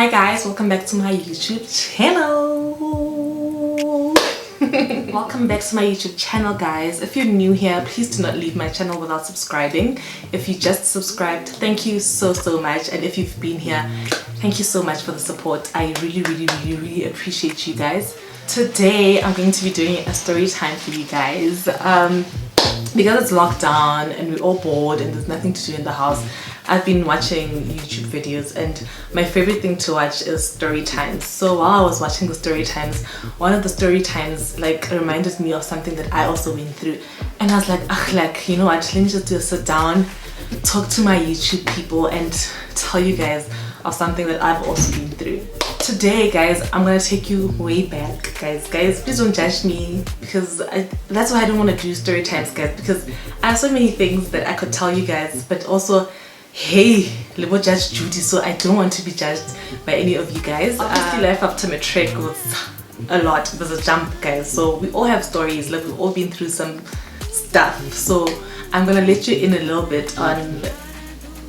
Hi guys, welcome back to my YouTube channel. Welcome back to my YouTube channel, guys. If you're new here, please do not leave my channel without subscribing. If you just subscribed, thank you so much. And if you've been here, thank you so much for the support. I really appreciate you guys. Today I'm going to be doing a story time for you guys. Because it's lockdown and we're all bored and there's nothing to do in the house, I've been watching YouTube videos, and my favorite thing to watch is story times. So while I was watching the story times, one of the story times reminded me of something that I also went through, and I was like, you know what, let me just do a sit down, talk to my YouTube people and tell you guys of something that I've also been through. Today, guys, I'm gonna take you way back. Guys, please don't judge me, because that's why I don't want to do story times, guys, because I have so many things that I could tell you guys, but also, hey, little Judge Judy, so I don't want to be judged by any of you guys. Obviously, life after matric was a lot. It was a jump, guys, so we all have stories, like we've all been through some stuff. So I'm gonna let you in a little bit on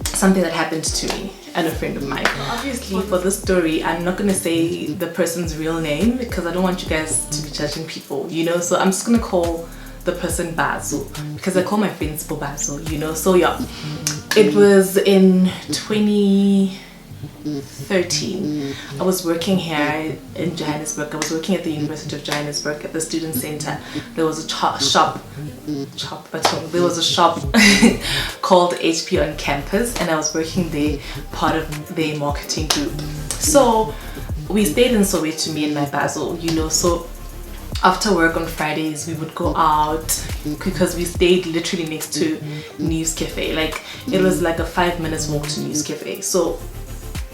something that happened to me and a friend of mine. Obviously, for this story, I'm not gonna say the person's real name because I don't want you guys to be judging people, you know. So I'm just gonna call the person Bazo, because I call my friends Bazo, you know. So yeah, it was in 2013. I was working here in Johannesburg. I was working at the University of Johannesburg at the student center. There was a shop called HP on campus, and I was working there, part of their marketing group. So we stayed in Soweto, me and my Basil, you know. So after work on Fridays, we would go out because we stayed literally next to News Cafe. Like, it was like a 5 minutes walk to News Cafe. So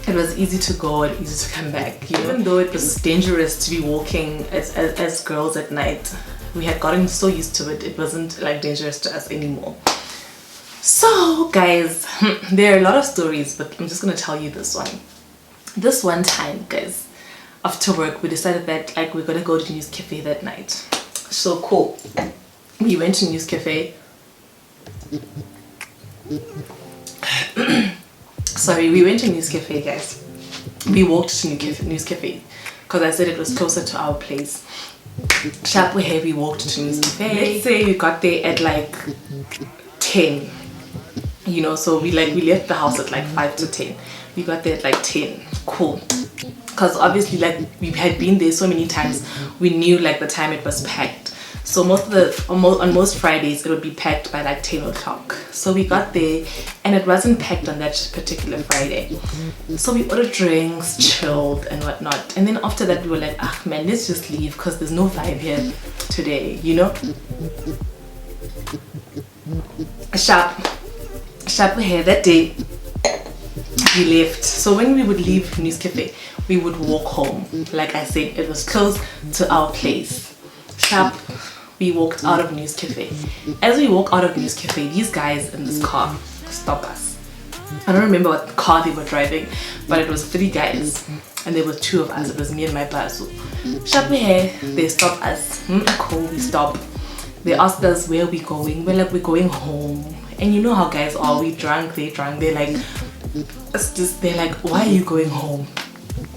it was easy to go and easy to come back, you know? Even though it was dangerous to be walking as girls at night, we had gotten so used to it. It wasn't like dangerous to us anymore. So guys, there are a lot of stories, but I'm just gonna tell you this one. This one time, guys, after work, we decided that like we're gonna go to News Cafe that night. So cool. We went to News Cafe. Sorry, we went to News Cafe, guys. We walked to News Cafe because I said it was closer to our place. We walked to News Cafe. Let's say we got there at like 10, you know. So we left the house at like 5 to 10. We got there at like 10. Cool. Because obviously, like, we had been there so many times, we knew like the time it was packed. So on most Fridays it would be packed by like 10 o'clock. So we got there and it wasn't packed on that particular Friday. So we ordered drinks, chilled and whatnot, and then after that we were like, ah man, let's just leave because there's no vibe here today, you know. Sharp here that day we left. So when we would leave News Cafe, we would walk home. Like I said, it was close to our place. Sharp, we walked out of News Cafe. As we walk out of News Cafe, these guys in this car stop us. I don't remember what car they were driving, but it was 3 guys and there were 2 of us. It was me and my basu. Sharp here, they stop us. Cool, we stop. They asked us where we going. We're like, we're going home. And you know how guys are, we drunk, they drunk. They're like, they're like, why are you going home?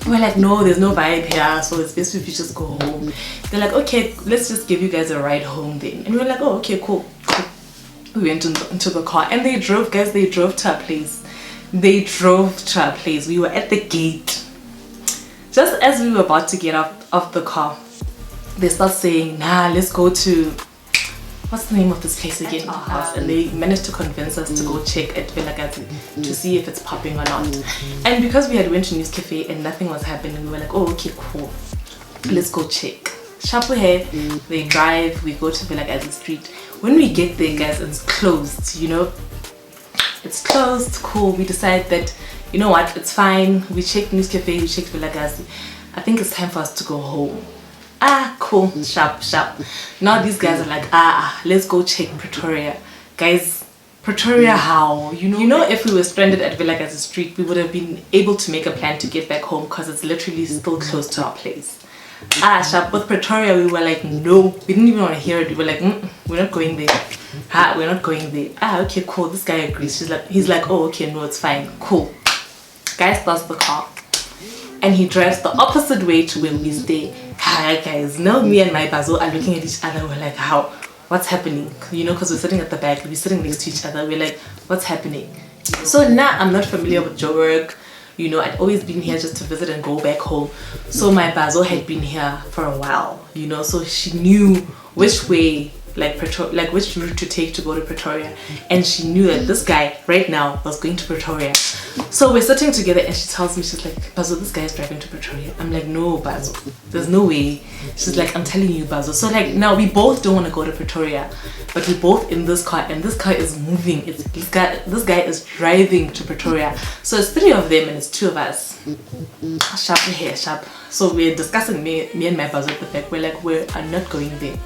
We're like, no, there's no vibe here, so it's best if you just go home. They're like, okay, let's just give you guys a ride home then. And we're like, oh, okay, cool. We went into the car and they drove, guys. They drove to our place. We were at the gate. Just as we were about to get off the car, they start saying, nah, let's go to, what's the name of this place again? Our house. And they managed to convince us to go check at Vilagazi to see if it's popping or not. And because we had went to News Cafe and nothing was happening, we were like, oh, okay, cool, let's go check. Sharp here, they drive, we go to Vilagazi Street. When we get there, guys, it's closed, you know. It's closed. Cool. We decide that, you know what, it's fine. We checked News Cafe, we checked Vilagazi. I think it's time for us to go home. Ah, cool. Sharp. Now these guys are like, let's go check Pretoria. Guys, Pretoria how? You know, if we were stranded at Vilagazi Street, we would have been able to make a plan to get back home because it's literally still close to our place. Sharp. With Pretoria, we were like, no, we didn't even want to hear it. We were like, we're not going there. We're not going there. Okay, cool. This guy agrees. He's like, oh, okay, no, it's fine. Cool. Guy starts the car. and he drives the opposite way to where we stay. Hi guys, now me and my bazo are looking at each other. We're like, how? What's happening? You know, because we're sitting at the back, we're sitting next to each other. We're like, what's happening? So now I'm not familiar with Joburg. You know, I'd always been here just to visit and go back home. So my bazo had been here for a while, you know, so she knew which way, like which route to take to go to Pretoria. And she knew that this guy right now was going to Pretoria. So we're sitting together and she tells me, she's like, Bazo, this guy is driving to Pretoria. I'm like, no, Bazo, there's no way. She's like, I'm telling you, Bazo. So like now we both don't want to go to Pretoria, but we're both in this car and this car is moving. This guy is driving to Pretoria. So it's 3 of them and it's 2 of us. Sharp here, sharp. So we're discussing, me and my Bazo at the back. We're like, we are not going there.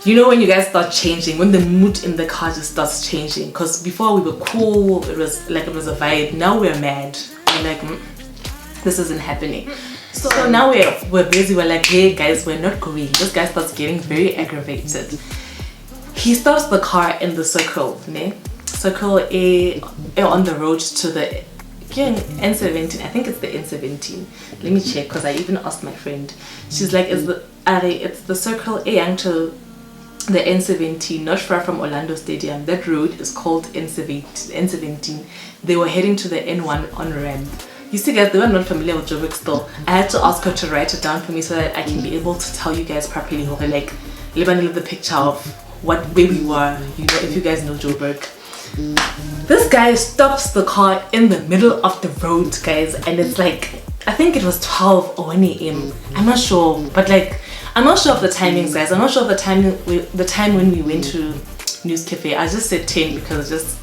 You know when you guys start changing, when the mood in the car just starts changing. Because before we were cool, it was a vibe. Now we're mad. We're like, this isn't happening. So now we're busy. We're like, hey guys, we're not going. This guy starts getting very aggravated. He stops the car in the circle, ne? Circle A on the road to the N17. I think it's the N17. Let me check because I even asked my friend. She's like, it's the circle A to the N17, not far from Orlando Stadium. That road is called N17. They were heading to the N1 on ramp. You see guys, they were not familiar with Joburg still. I had to ask her to write it down for me so that I can be able to tell you guys properly, like the picture of where we were, you know, if you guys know Joburg. This guy stops the car in the middle of the road, guys, and it's like, I think it was 12 or 1 a.m. I'm not sure, but like, I'm not sure of the timings, guys. I'm not sure of the time when we went to News Cafe. I just said 10 because it just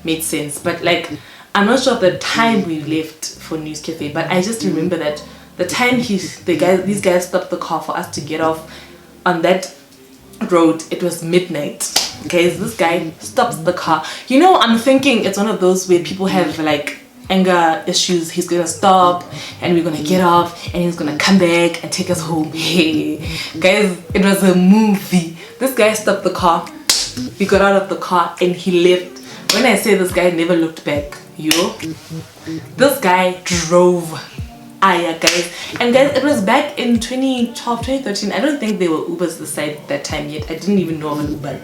made sense. But like, I'm not sure of the time we left for News Cafe. But I just remember that the time these guys stopped the car for us to get off on that road, it was midnight. Guys, this guy stops the car. You know, I'm thinking it's one of those where people have like anger issues. He's gonna stop and we're gonna get off and he's gonna come back and take us home. Hey guys, it was a movie. This guy stopped the car, we got out of the car and he left. When I say this guy never looked back, this guy drove. Guys, and guys, it was back in 2012, 2013. I don't think there were Ubers the side that time yet. I didn't even know of an Uber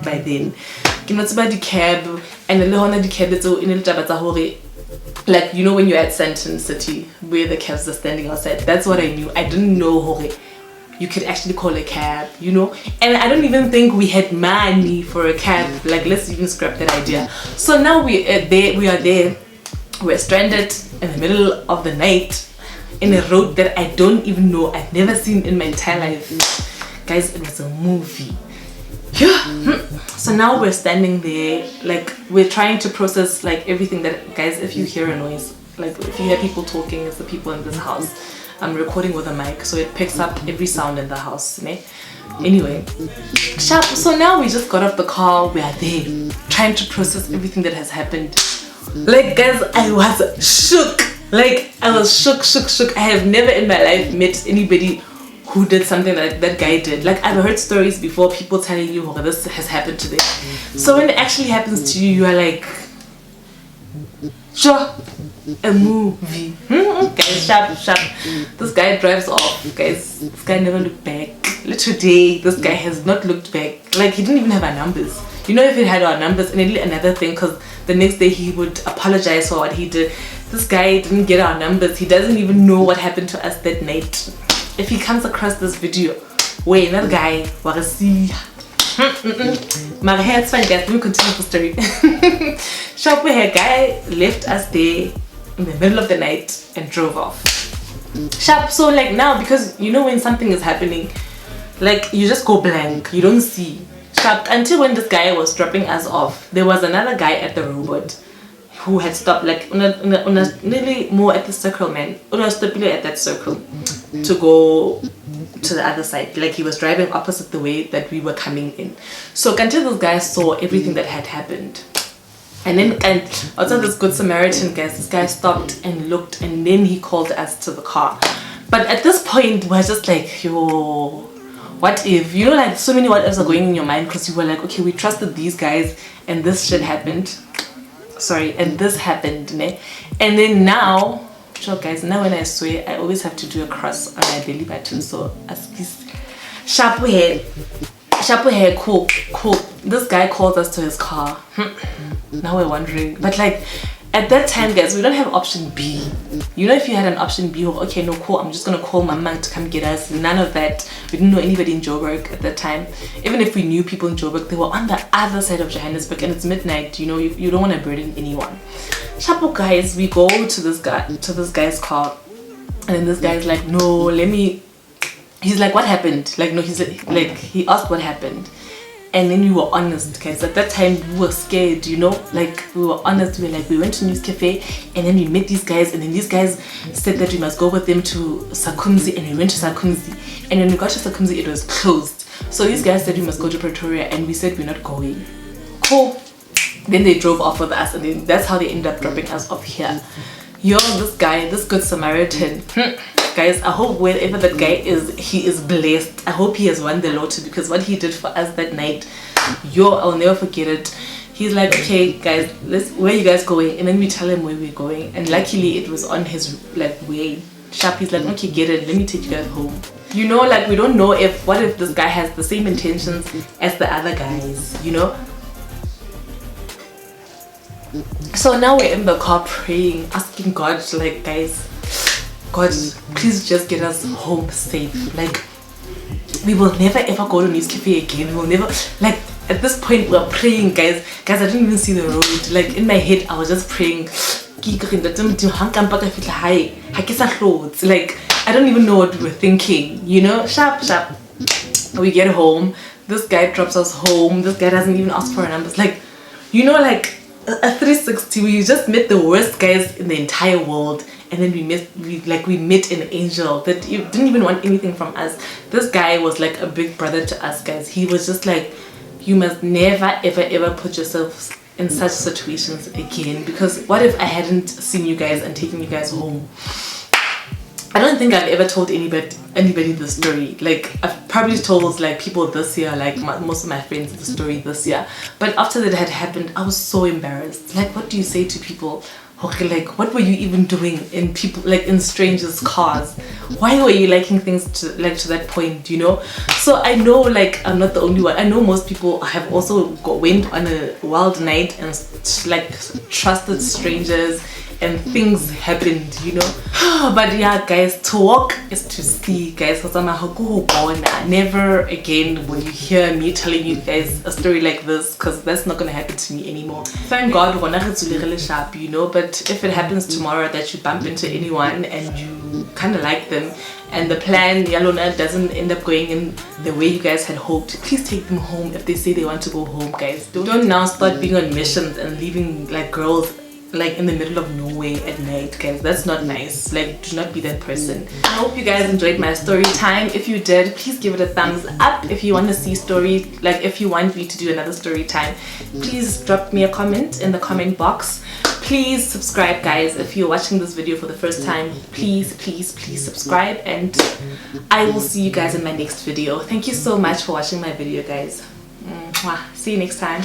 by then. It's about the cab and the cab in like, you know, when you're at Sandton City where the cabs are standing outside, that's what I knew. I didn't know you could actually call a cab, you know, and I don't even think we had money for a cab. Like, let's even scrap that idea. So now we are there, we're stranded in the middle of the night in a road that I don't even know, I've never seen in my entire life. Guys, it was a movie. Yeah. So now we're standing there, like we're trying to process like everything that, guys, if you hear a noise, like if you hear people talking, it's the people in this house. I'm recording with a mic, so it picks up every sound in the house, ne? Anyway, sharp. So now we just got off the car, we are there trying to process everything that has happened. Like guys, I was shook. Like I was shook. I have never in my life met anybody who did something like that guy did. Like, I've heard stories before, people telling you, oh, this has happened to them. So when it actually happens to you, you are like, sure, a movie. Guys, sharp. This guy drives off. Guys, this guy never looked back. Literally, this guy has not looked back. Like, he didn't even have our numbers. You know, if he had our numbers, and another thing, because the next day he would apologize for what he did. This guy didn't get our numbers. He doesn't even know what happened to us that night. If he comes across this video, wait, that guy, what is he? My hair's fine, guys. Let me continue the story. Sharp hair guy left us there in the middle of the night and drove off. Sharp. So like now, because you know when something is happening, like you just go blank, you don't see. Sharp. Until when this guy was dropping us off, there was another guy at the robot who had stopped, like nearly more at the circle, man. Stopped at that circle to go to the other side. Like he was driving opposite the way that we were coming in. So until this guy saw everything that had happened, and also this good Samaritan guy, this guy stopped and looked, and then he called us to the car. But at this point, we're just like, yo, what if, you know, like so many what ifs are going in your mind, because you were like, okay, we trusted these guys and this shit happened. And this happened, né? And then now Sure guys, now when I swear I always have to do a cross on my belly button, so as this sharp hair, cool. This guy calls us to his car. Now we're wondering, but like at that time guys, we don't have option B. You know, if you had an option B of okay, no, cool, I'm just gonna call my mom to come get us, none of that. We didn't know anybody in Joburg at that time. Even if we knew people in Joburg, they were on the other side of Johannesburg and it's midnight. You know, you don't want to burden anyone. Chapo guys, we go to this guy's car, and then this guy's like, no, let me. He's like, what happened? Like, no, he's like, he asked what happened. And then we were honest, guys. At that time, we were scared, you know? Like, we were honest. We were like, we went to News Cafe and then we met these guys. And then these guys said that we must go with them to Sakumzi. And we went to Sakumzi. And when we got to Sakumzi, it was closed. So these guys said we must go to Pretoria. And we said we're not going. Cool. Then they drove off with us. And then that's how they ended up dropping us off here. Yo, this guy, this good Samaritan. Guys, I hope wherever that guy is, he is blessed. I hope he has won the lottery, because what he did for us that night, yo, I'll never forget it. He's like, okay guys, where are you guys going? And then we tell him where we're going, and luckily it was on his like way. Sharp, he's like, okay, get it, let me take you guys home. You know, like, we don't know what if this guy has the same intentions as the other guys, you know? So now we're in the car praying, asking God, like, guys, God, please just get us home safe. Like, we will never ever go to News Cafe again. We will never, like, at this point we're praying, guys, I didn't even see the road. Like, in my head I was just praying, like, I don't even know what we were thinking, you know? Sharp. We get home, this guy drops us home, this guy doesn't even ask for our numbers. Like, you know, like a 360, we just met the worst guys in the entire world. And then we met an angel that didn't even want anything from us. This guy was like a big brother to us, guys. He was just like, you must never ever put yourselves in such situations again, because what if I hadn't seen you guys and taken you guys home? I don't think I've ever told anybody the story. Like, I've probably told like people this year, like most of my friends, the story this year. But after that had happened, I was so embarrassed. Like, what do you say to people? Okay, like, what were you even doing in in strangers' cars? Why were you liking things to that point, you know? So I know, like, I'm not the only one. I know most people have also went on a wild night and like trusted strangers, and things happened, you know. But yeah, guys, to walk is to see, guys. Never again will you hear me telling you guys a story like this, because that's not gonna happen to me anymore. Thank God, sharp, you know. But if it happens tomorrow that you bump into anyone and you kind of like them, and the plan Yalona doesn't end up going in the way you guys had hoped, please take them home. If they say they want to go home, guys, don't now start being on missions and leaving like girls like in the middle of nowhere at night, guys. That's not nice. Like, do not be that person. I hope you guys enjoyed my story time. If you did, please give it a thumbs up. If you want to see if you want me to do another story time, please drop me a comment in the comment box. Please subscribe, guys. If you're watching this video for the first time, please subscribe, and I will see you guys in my next video. Thank you so much for watching my video, guys. See you next time.